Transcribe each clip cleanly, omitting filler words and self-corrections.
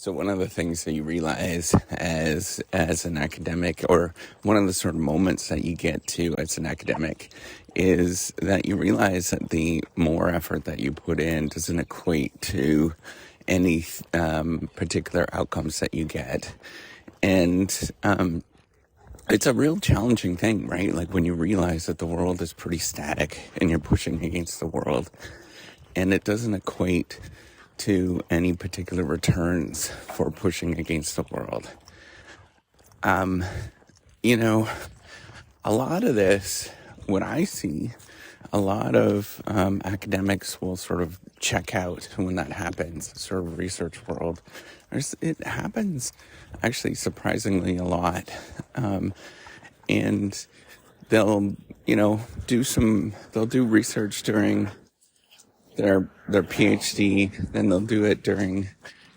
So one of the things that you realize as an academic, or one of the sort of moments that you get to as an academic, is that you realize that the more effort that you put in doesn't equate to any particular outcomes that you get. And it's a real challenging thing, right? Like when you realize that the world is pretty static and you're pushing against the world, and it doesn't equate to any particular returns for pushing against the world. You know, a lot of this, what I see, a lot of academics will sort of check out when that happens, sort of research world. It happens actually surprisingly a lot. And they'll, they'll do research during their PhD, then they'll do it during,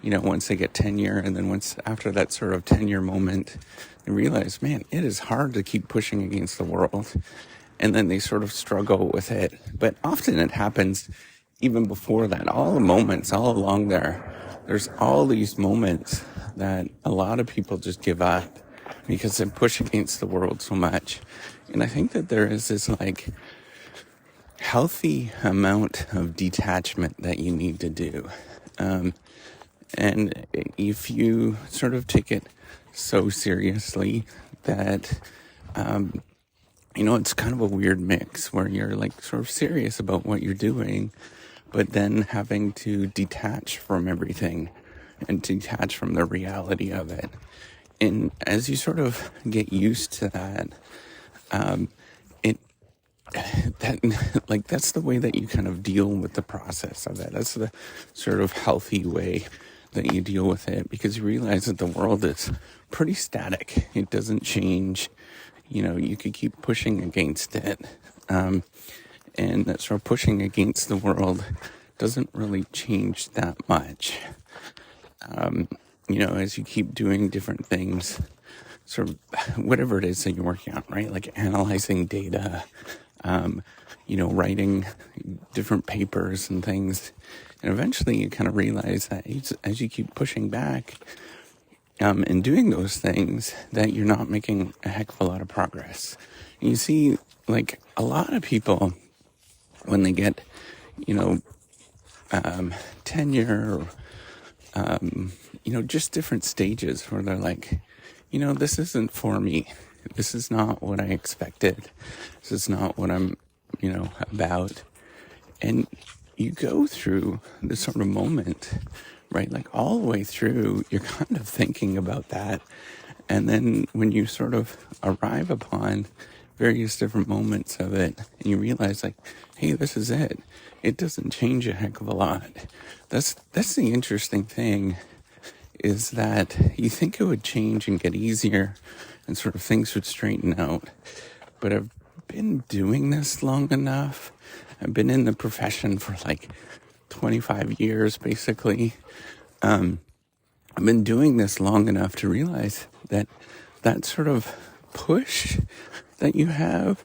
once they get tenure, and then once after that sort of tenure moment, they realize, man, it is hard to keep pushing against the world, and then they sort of struggle with it. But often it happens even before that. All the moments, all along there's all these moments that a lot of people just give up because they push against the world so much. And I think that there is this healthy amount of detachment that you need to do. And if you sort of take it so seriously that, it's kind of a weird mix where you're like sort of serious about what you're doing, but then having to detach from everything and detach from the reality of it. And as you sort of get used to that, that's the way that you kind of deal with the process of it. That's the sort of healthy way that you deal with it, because you realize that the world is pretty static. It doesn't change. You could keep pushing against it. And that sort of pushing against the world doesn't really change that much. As you keep doing different things, sort of whatever it is that you're working on, right? Like analyzing data, writing different papers and things. And eventually you kind of realize that as you keep pushing back and doing those things, that you're not making a heck of a lot of progress. And you see, like, a lot of people, when they get, tenure, just different stages where they're like, this isn't for me. This is not what I expected. This is not what I'm, about. And you go through this sort of moment, right? Like all the way through, you're kind of thinking about that. And then when you sort of arrive upon various different moments of it, and you realize like, hey, this is it. It doesn't change a heck of a lot. That's the interesting thing, is that you think it would change and get easier and sort of things would straighten out. But I've been doing this long enough. I've been in the profession for like 25 years, basically. I've been doing this long enough to realize that that sort of push that you have,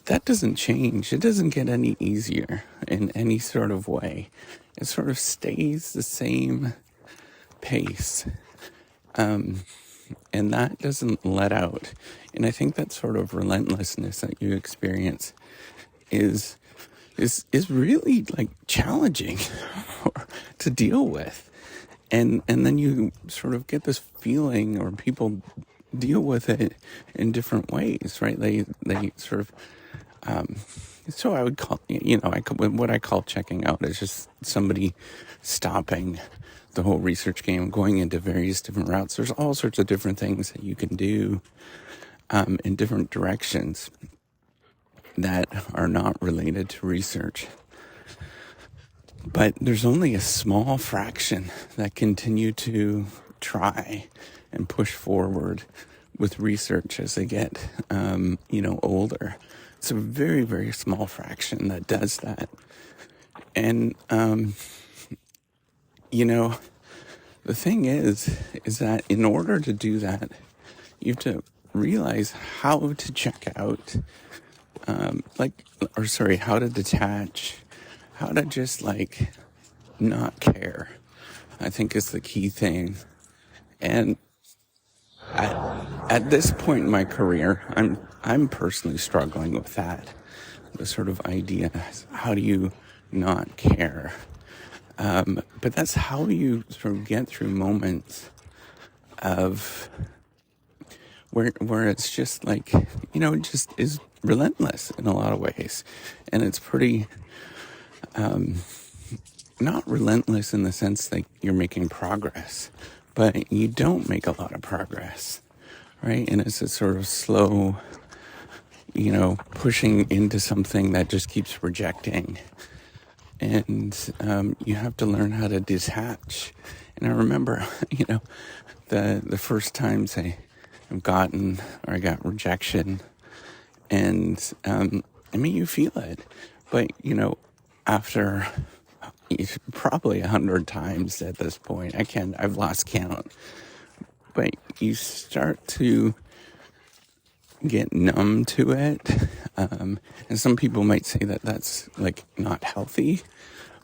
that doesn't change. It doesn't get any easier in any sort of way. It sort of stays the same pace. And that doesn't let out. And I think that sort of relentlessness that you experience is really like challenging to deal with. And then you sort of get this feeling, or people deal with it in different ways, right? They sort of, so I would call, what I call checking out is just somebody stopping the whole research game, going into various different routes. There's all sorts of different things that you can do in different directions that are not related to research. But there's only a small fraction that continue to try and push forward with research as they get, older. It's a very, very small fraction that does that. And, the thing is that in order to do that, you have to realize how to check out, how to detach, how to just not care, I think is the key thing. And at this point in my career, I'm personally struggling with that. The sort of idea, how do you not care? But that's how you sort of get through moments of where it's just like, it just is relentless in a lot of ways. And it's pretty, not relentless in the sense that you're making progress, but you don't make a lot of progress, right? And it's a sort of slow, pushing into something that just keeps rejecting. And you have to learn how to detach. And I remember, the first times I've gotten or I got rejection, and you feel it, but after probably 100 times at this point, I've lost count, but you start to get numb to it. And some people might say that that's like not healthy,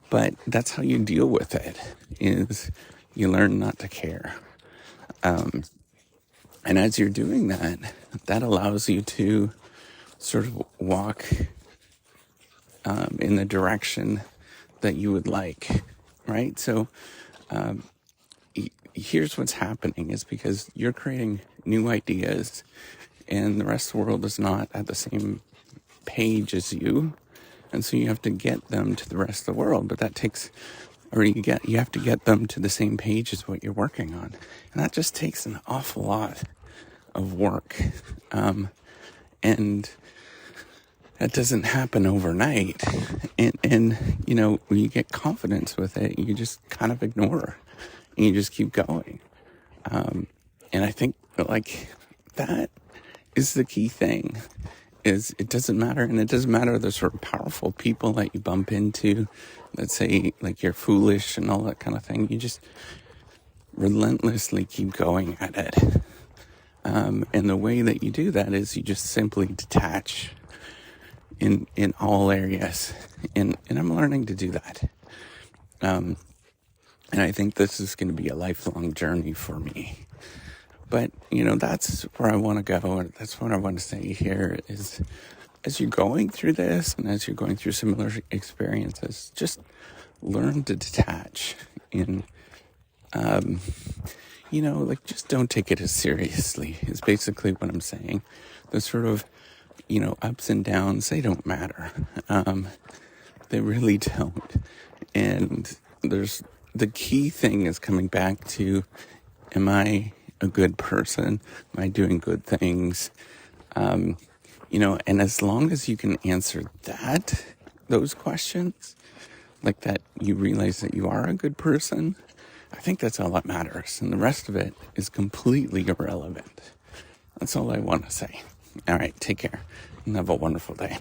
but that's how you deal with it, is you learn not to care. And as you're doing that, that allows you to sort of walk in the direction that you would like, right? So here's what's happening is because you're creating new ideas and the rest of the world is not at the same page as you. And so you have to get them to the rest of the world, but that takes, or you have to get them to the same page as what you're working on. And that just takes an awful lot of work. And that doesn't happen overnight. And when you get confidence with it, you just kind of ignore and you just keep going. And I think like that is the key thing, is it doesn't matter. And it doesn't matter the sort of powerful people that you bump into, let's say like you're foolish and all that kind of thing. You just relentlessly keep going at it. And the way that you do that is you just simply detach in all areas. And I'm learning to do that. And I think this is going to be a lifelong journey for me. But, that's where I want to go. And that's what I want to say here is, as you're going through this and as you're going through similar experiences, just learn to detach and, just don't take it as seriously is basically what I'm saying. The sort of, ups and downs, they don't matter. They really don't. And the key thing is coming back to, am I a good person? Am I doing good things? And as long as you can answer those questions, like that, you realize that you are a good person, I think that's all that matters. And the rest of it is completely irrelevant. That's all I want to say. All right, take care and have a wonderful day.